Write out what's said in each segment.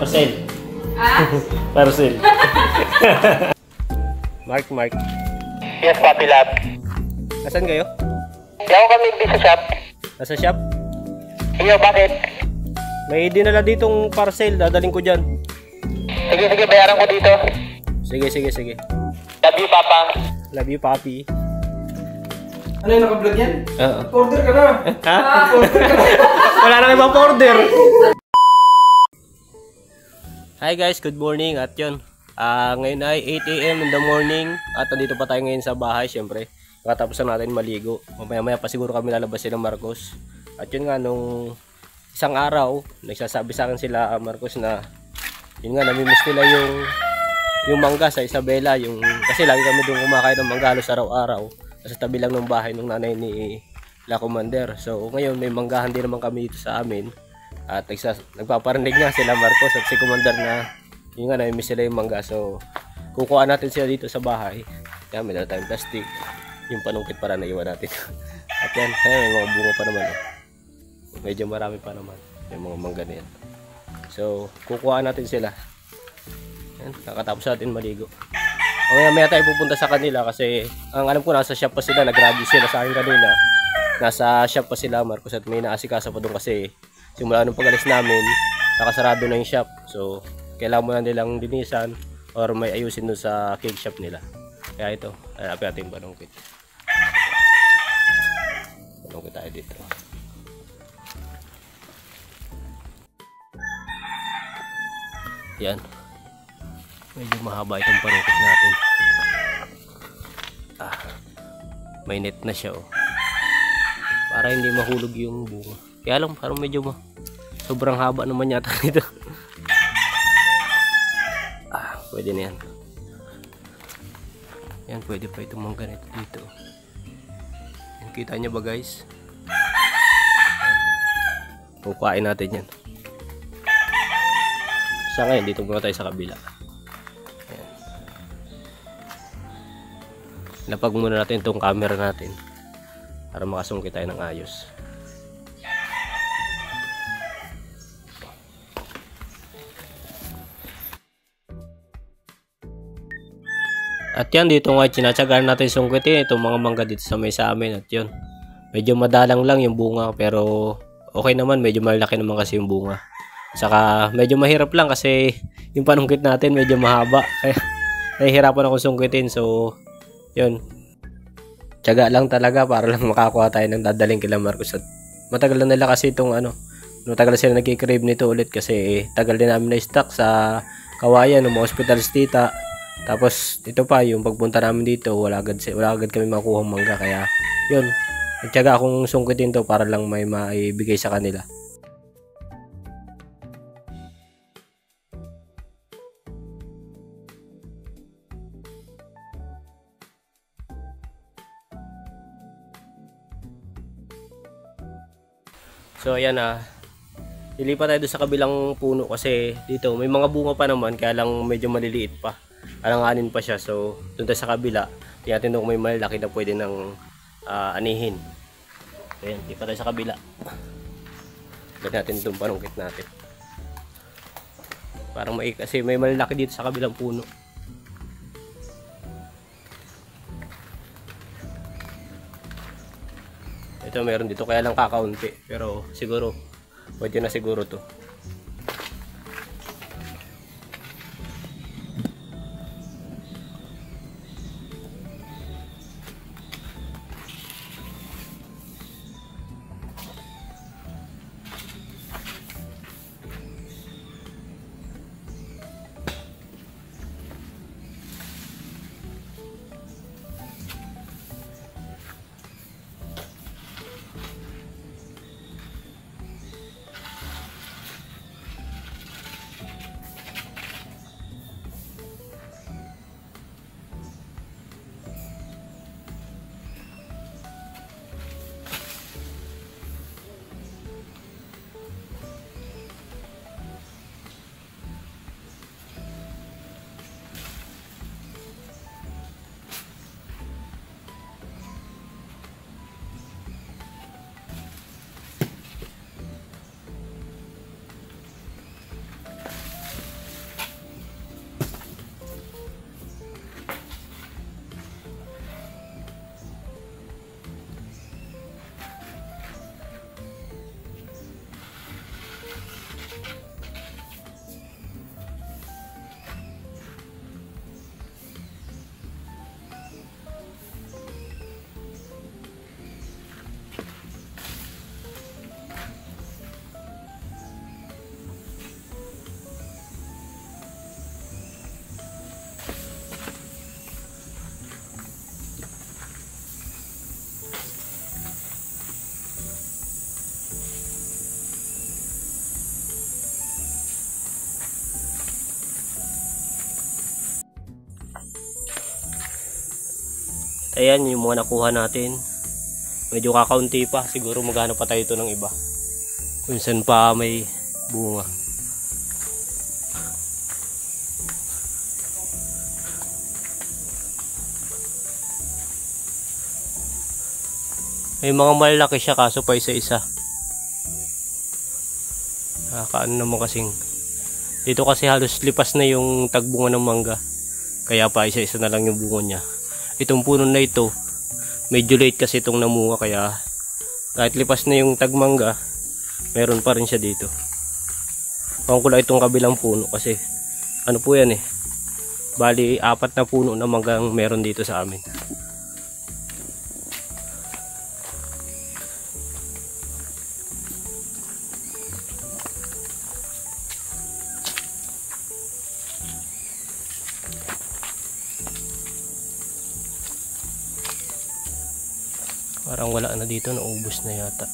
Parcel. Ah? Parcel. Mark. Yes, Papi Lab. Asan kayo? Yaw kami sa shop. Nasa shop? Iyo, bakit? May dinala ditong parcel. Dadaling ko dyan. Sige, bayaran ko dito. Sige. Love you, Papa. Love you, Papi. Ano yung naka-vlog yan? Oo. Order ka na. Ha? Wala nang ibang order. Hi guys, good morning. At yun, ngayon ay 8 AM in the morning. At nandito pa tayo ngayon sa bahay, syempre. Katapos na natin maligo. Mamaya pa siguro kami lalabas sila Marcos. At yun nga, nung isang araw, nagsasabi sa akin sila Marcos na yun nga, namimiss nila yung mangga sa Isabela. Kasi lagi kami doon kumakain ng mangga halos araw-araw. Sa tabi lang ng bahay ng nanay ni La Commander. So ngayon may manggahan din naman kami dito sa amin. At nagpaparinig nga sila Marcos at si Commander na yun nga, namimiss sila yung mangga. So kukuha natin sila dito sa bahay. Yan, may dala tayong plastic. Yung panungkit para naiwan natin. At yan, may mga bunga pa naman. Medyo marami pa naman yung mga mangga na yan. So kukuha natin sila. Yan, kakatapos natin maligo. Maya tayo pupunta sa kanila kasi ang alam ko nasa shop pa sila, nag-graduate sila sa akin kanina. Nasa shop pa sila Marcos at may naasikaso pa doon kasi simula nung pag-alis namin, nakasarado na yung shop. So kailangan mo na nilang linisan or may ayusin doon sa cake shop nila. Kaya ito, hanapin natin yung panungkit. Panungkit tayo dito. Yan. Medyo mahaba itong panungkit natin. May net na siya oh. Para hindi mahulog yung bunga. Kaya lang parang medyo sobrang haba naman yata nito. Pwede na yan. Yan, pwede pa itong mga ganito dito. Yan, kita nyo ba guys? Kukain natin yan. Sa ngayon, dito muna tayo sa kabila. Lapag muna natin itong camera natin para makasungkit tayo ng ayos. At yan, dito nga tinatsagaan natin sungkitin itong mga mangga dito sa may sa amin. At yun, medyo madalang lang yung bunga pero okay naman, medyo malaki naman kasi yung bunga. Saka medyo mahirap lang kasi yung panungkit natin medyo mahaba. Kaya nahihirapan akong sungkitin. So yun, tiyaga lang talaga para lang makakuha tayo ng dadaling kila Marcos. At matagal na nila kasi itong matagal na sila nagkikrave nito ulit kasi tagal din namin na stock sa Kawayan ng mga hospitals tita. Tapos ito pa, yung pagpunta namin dito wala agad kami makuha mangga. Kaya yun, nagtiyaga akong sungkitin to para lang may maibigay sa kanila. So ayan ilipat tayo sa kabilang puno kasi dito may mga bunga pa naman kaya lang medyo maliliit pa. Alanganin pa siya. So doon tayo sa kabila. Tingnan natin kung may malaki na pwede ng anihin. So ayan, ilipat tayo sa kabila. Tignan natin itong panungkit natin. Parang kasi may malaki dito sa kabilang puno. Ito meron dito kaya lang kakaunti pero siguro pwede na siguro to. ayan yung mga nakuha natin. Medyo kakaunti pa, siguro maghanap pa tayo ito ng iba kung saan pa may bunga. May mga malaki siya kaso pa isa-isa. Nakakaano naman kasing dito kasi halos lipas na yung tagbunga ng mangga. Kaya pa isa-isa na lang yung bunga niya. Itong puno na ito, medyo late kasi itong namunga kaya kahit lipas na yung tagmangga, meron pa rin siya dito. Pang kulay itong kabilang puno kasi ano po yan eh. Bali 4 na puno na manggang meron dito sa amin. Parang wala na dito, naubos na yata.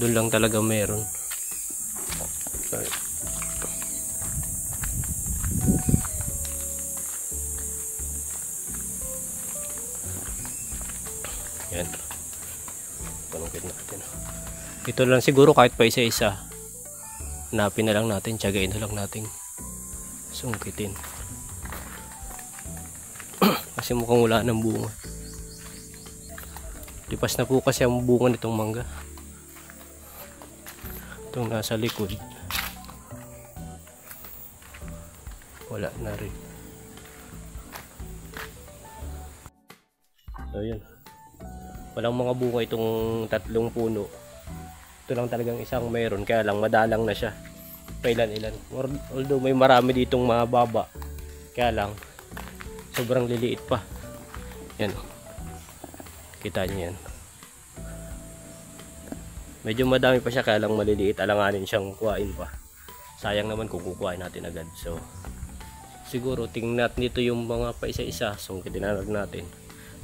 Doon lang talaga meron. Sorry. Yan. Panungkit natin. Ito lang siguro kahit pa isa-isa. Hanapin na lang natin, tiyagain na lang natin. Sungkitin. Kasi mukhang wala ng bunga. Lipas na po kasi ang bunga nitong mangga. Itong nasa likod. Wala na rin. So yun. Walang mga bunga itong 3 puno. Ito lang talagang isang mayroon. Kaya lang madalang na siya. Pailan-ilan. Although may marami ditong mababa. Kaya lang sobrang liliit pa. Yan. Kita nyo yan. Medyo madami pa siya kaya lang maliliit. Alanganin siyang kuhain pa. Sayang naman kung kukuhain natin agad. So siguro tingnan natin dito yung mga pa isa-isa. So kitinanag natin.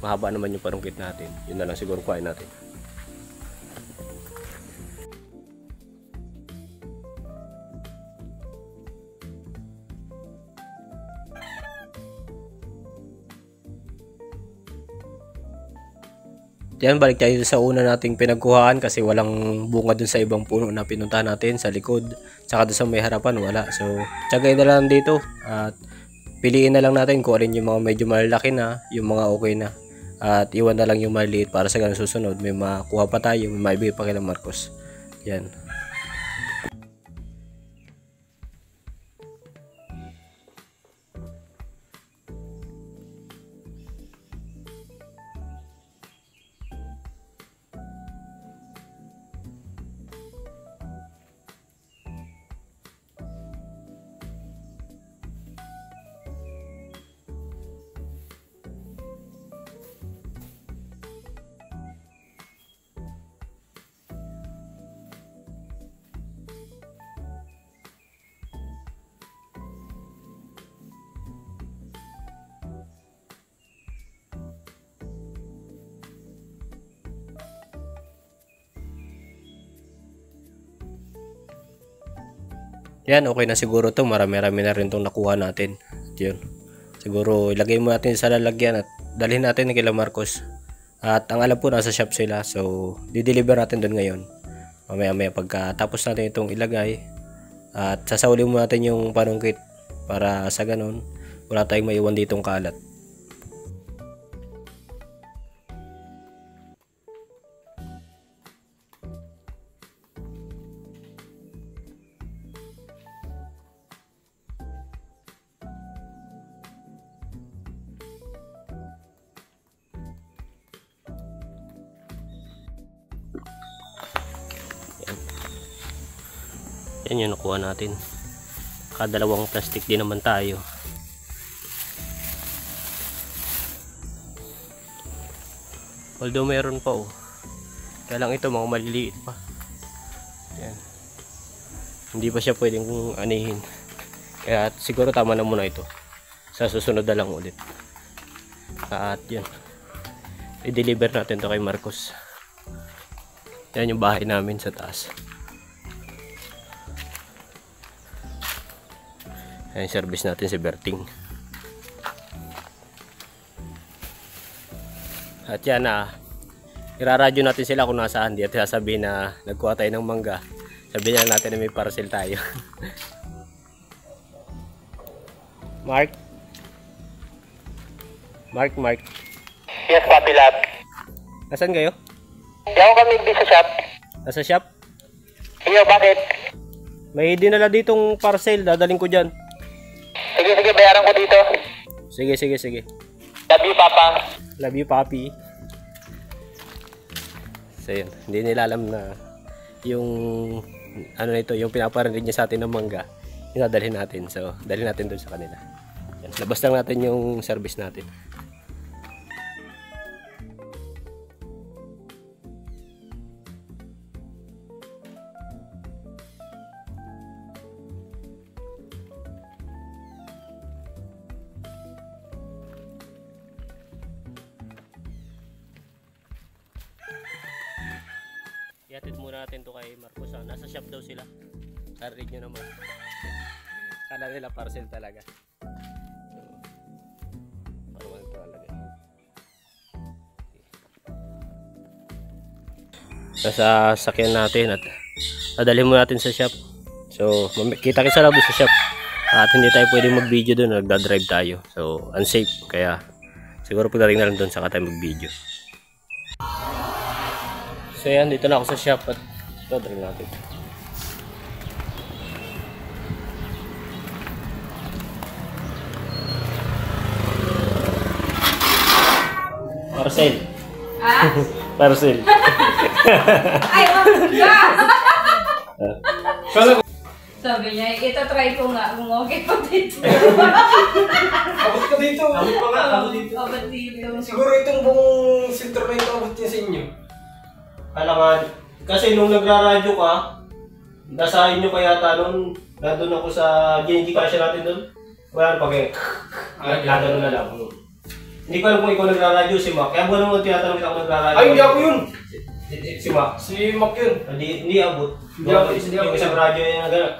Mahaba naman yung parungkit natin. Yun na lang siguro kuhain natin. Yan, balik tayo sa una nating pinagkuhaan kasi walang bunga dun sa ibang puno na pinuntahan natin sa likod. Tsaka dun sa may harapan, wala. So, tsagay na lang dito at piliin na lang natin kung alin yung mga medyo malalaki na, yung mga okay na. At iwan na lang yung maliit para sa ganun susunod. May makuha pa tayo, may maibigay pa kay Marcos. Yan. Yan, okay na siguro to. Marami-rami na rin itong nakuha natin. Yun. Siguro ilagay mo natin sa lalagyan at dalhin natin kay Marcos. At ang alam po nasa shop sila. So, di-deliver natin doon ngayon. Mamaya-maya pagkatapos natin itong ilagay. At sasaulin mo natin yung panungkit. Para sa ganun, wala tayong maiwan ditong kalat. Yan yung nakuha natin. Kadalawang plastic din naman tayo. Although meron pa oh. Kaya lang ito mga maliliit pa. Yan. Hindi pa siya pwedeng anihin. Kaya siguro tama na muna ito. Sa susunod na lang ulit. At yun. I-deliver natin to kay Marcos. Yan yung bahay namin sa taas. Ayan, service natin si Berting. At yan iraradyo natin sila kung nasaan. Di at sasabihin na nagkuha tayo ng mangga. Sabihin na natin na may parcel tayo. Mark? Mark? Yes, Papi Lab. Nasaan kayo? Yaw kami di sa shop. Nasa shop? Iyo, bakit? May dinala ditong parcel. Dadaling ko dyan. Sige, bayaran ko dito. Sige. Love you, Papa. Love you, Papi. So yun, hindi nila alam na yung ano nito, yung pinaparinig niya sa atin ng mangga, dadalhin natin. So, dalhin natin doon sa kanila. Yan, labas lang natin yung service natin. Ihatid muna natin to kay Marcos. Nasa shop daw sila. Narinig nyo naman. Kala nila parcel talaga. So, parang ito talaga. Nasa sakyan natin at dadalhin muna natin sa shop. So, kita sa labas sa shop. At hindi tayo pwede mag-video doon. Nagdadrive tayo. So, unsafe. Kaya, siguro pagdating na lang doon saka tayo mag-video. So yan, dito na ako sa shop at ito, drink natin. Parcel. Ah? Parcel. Ay, mangga! Kala ko, Sabi niya, ito-try ko nga kung okay pa dito. abot ka dito. Abot pa nga, abot dito. Abot dito. Siguro itong buong filter na ito, abot niya sa inyo. Kailangan, kasi nung nagraradyo ka, nasa inyo kaya nun, nandun ako sa GNG Cassia natin doon. Wala na pag nagano na lang. Hindi ko alam kung ikaw nagraradyo, si Mac. Kaya buwan naman tinatanong kita kung nagraradyo. Ay, hindi ako yun. Si Mac. Si Mac yun. Hindi abot. Hindi ako. Yung isang radyo yung gano'n.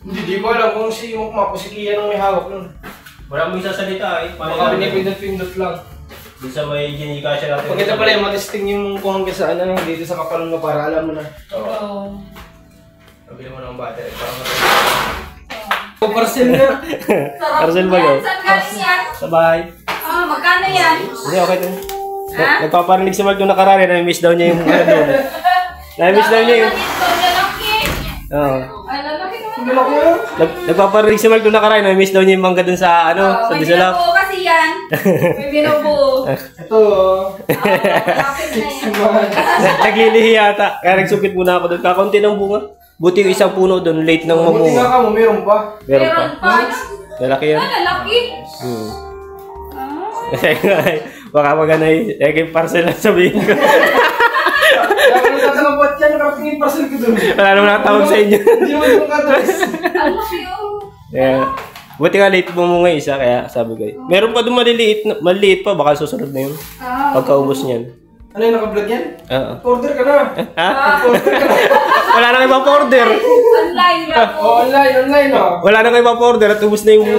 Hindi ko alam kung si Mac o si Kia nang may hawak nun. Wala mong sasalita eh. Baka pinipindot-pindot lang. Doon sa may GNG Cassia natin. Pagkita pala yung matesting yung kung hanggang saan na dito sa kapalong mo para alam mo na. Oo. Pabili mo ng battery. Parcel na. Sarap Parcel ba yan. yun? Saan galing yan? Sa bahay. Ah, magkano yan? Hindi, okay din. Ha? Nagpaparinig si Mark nung nakarari, na-miss daw niya yung ano doon. Na-miss daw niya yung... Lalaki. Oo. Ay, lalaki naman. Hindi ako yun. Nagpaparinig si Mark nung nakarari, na-miss daw niya yung mangga doon sa ano, sa May Disalap. binubuo kasi yan. May binubuo. Ito. Lapit na yan. Naglilihi yata. Kaya nagsupit muna ako doon. Kakunti ng bunga. Buti yung isang puno doon, late nang Buti nga mamunga. ka mo, meron pa. Meron pa. Meron pa. Lalaki yan. Ah, lalaki. Baka maganay. Kaya parcel lang sabihin ko. Kaya kung natatanggapot yan, nakarating yung parcel ko doon. Wala naman nakatawag sa inyo. Hindi naman yung address. Ang laki oh. Yeah. Buti nga late bumunga isa, kaya sabi ko. Meron pa doon maliliit pa, baka susunod na yun. Pagkaubos niyan. Ano yung naka-vlog yan? Oo. Order ka na. Ha? Order ka na. Wala na kayo pa-order. Online na po. Oh, online oh. Wala na kayo pa-order at ubos na yung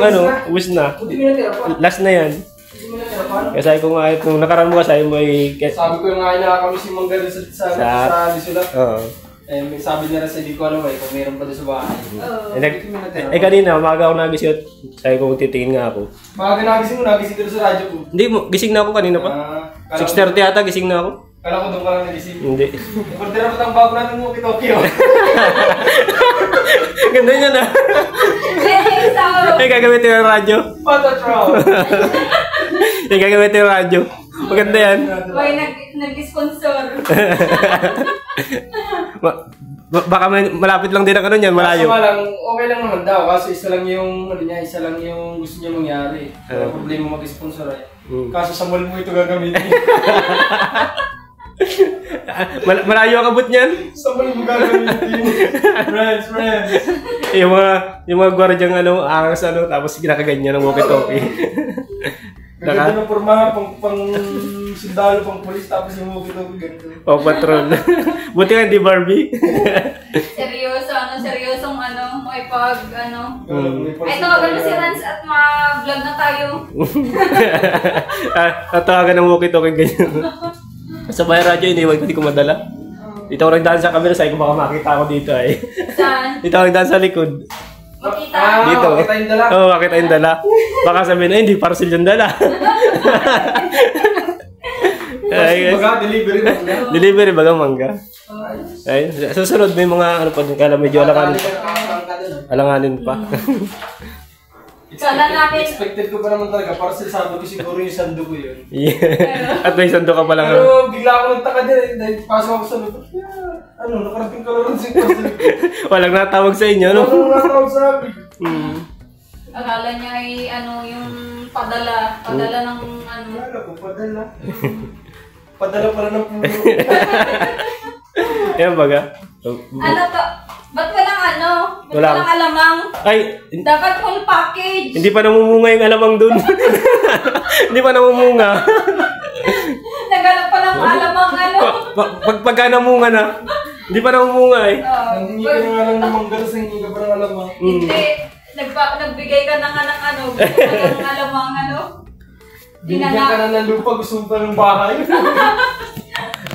ubos na. Buti mo natira pa. Last na yan. Buti mo natira pa. Kaya sabi ko nga, nung nakaraan mo ka, sabi mo Sabi ko yung nga nakakami si Mangga doon sa Disulap. Oo. Eh, may sabi niya rin sa hindi ko alam kung meron pa doon sa bahay. Kanina, umaga ako nagising at sabi ko titingin nga ako. Mga nagising ko doon sa radyo ko. Hindi, gising na ako kanina pa. 6:30 ata, gising na ako. Kala ko doon ka lang nagising. Hindi. Order mo ang bago natin mo Tokyo. Ganda niya na. Ay, gagamitin yung radyo. Patatron. Ay, gagamitin yung radyo. Maganda yan. May nag-sponsor. Baka malapit lang din ang ano niyan, malayo. Kaso lang, okay lang naman daw. Kasi isa lang yung, isa lang yung gusto niya mangyari. Wala problema mag-sponsor eh. Kaso sa mall mo ito gagamitin. Malayo ang abot niyan. Sa mall mo gagamitin. Friends. Yung mga gwardyang angas tapos kinakaganyan ng walkie-talkie. Gaganda ng pormahan, pang sundalo, pang polis, tapos yung walkie-talkie ganito. Patrol. Buti nga hindi Barbie. Seryoso, seryosong makipag ay Ay, tawagan mo si Rans at ma-vlog na tayo. Tatawagan ng walkie-talkie ganyan. Sa bahay radyo, hindi ko madala. Dito ako nagdaan sa camera, sabi ko baka makita ako dito ay. Saan? Dito ako nagdaan sa likod. Makita. Dito. Makita yung dala. Oo, makita yung dala. Baka sabihin, hindi parcel yung dala. Ay, guys. Baga, delivery mo na. Delivery baga mangga. Ay, susunod may mga ano pa din kala medyo alanganin pa. Kala namin, Expected ko pa naman talaga, parcel sabi ko siguro yung sando ko yun. Yeah. At may sando ka pa lang. Pero bigla ako nagtaka din, dahil pasok ako sa loob. Nakarating ka lang si parcel. Walang natawag sa inyo, no? Ano natawag sa akin? akala niya ay yung padala ng Wala ko, padala. Padala pala ng puno. Yan baga. ano to? Ba't walang Ba't Wala. walang alamang? Ay, Dapat full package. hindi pa namumunga yung alamang dun. Hindi pa namumunga. Naghanap pa ng alamang Pagka namunga na, hindi pa namumunga eh. Hindi ka nga lang namang galas, hindi ka pa nang alam mo. Hindi. Nagbigay ka ng gusto ka ng alamang Binigyan ka na ng lupa, gusto mo pa ng bahay.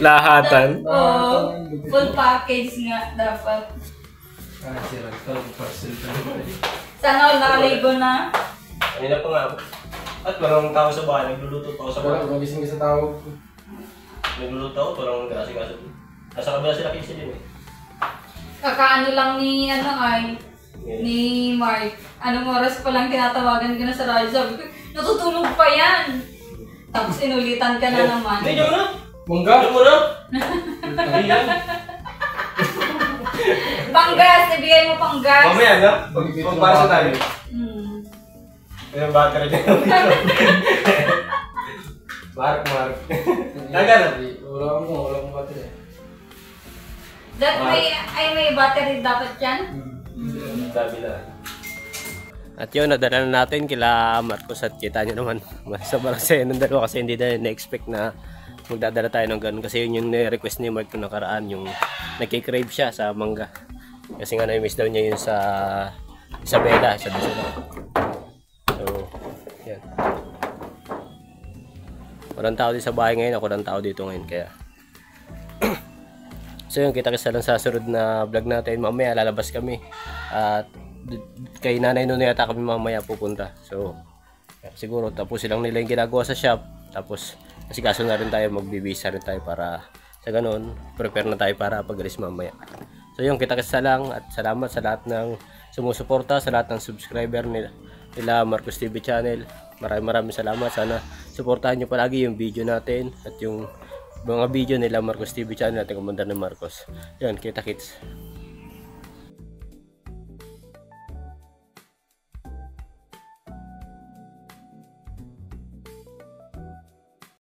Lahatan. Oo. Full package nga dapat. Sira ka, parcel ka na. Sana all nakaligo na. Kanina pa nga ako. At walang tao sa bahay, nagluluto pa ako sa bahay. Wala, magising ka sa tawag ko. Nagluluto ako, walang kasi-kasi. Nasa kabila sila kasi din eh. Kakaano lang ni ni Mark. Anong oras pa lang tinatawagan ka na sa radyo. Sabi ko, natutulog pa yan. Tapos inulitan ka na naman. Hindi nyo na! Mangga? Ano mo na? Hindi yan. Panggas! Ibigay mo panggas! Mamaya na. Pagpasa tayo. Yung battery dyan. Mark. Nagana? Wala akong battery. May battery dapat yan? Sabi na. At yun, nadala na natin kila Marcos at kita nyo naman. Sobrang saya ng dalawa kasi hindi na na-expect na magdadala tayo ng ganun. Kasi yun yung request ni Mark nung nakaraan, yung nagkikrave siya sa mangga. Kasi nga na-miss daw niya yun sa Isabela, sa Dusula. So, yan. Walang tao din sa bahay ngayon, ako lang tao dito ngayon kaya. So yun, kita-kita lang sa sunod na vlog natin. Mamaya lalabas kami at kay Nanay Nuno yata kami mamaya pupunta. So siguro tapos silang nila yung ginagawa sa shop. Tapos kasi kaso na rin tayo, magbibisa rin tayo para sa ganun, prepare na tayo para pag-alis mamaya. So yun, kita-kita lang at salamat sa lahat ng sumusuporta, sa lahat ng subscriber nila Marcos TV channel. Maraming salamat. Sana suportahan nyo palagi yung video natin at yung mga video nila Marcos TV channel at yung Commander ni Marcos. Yan, kita-kits.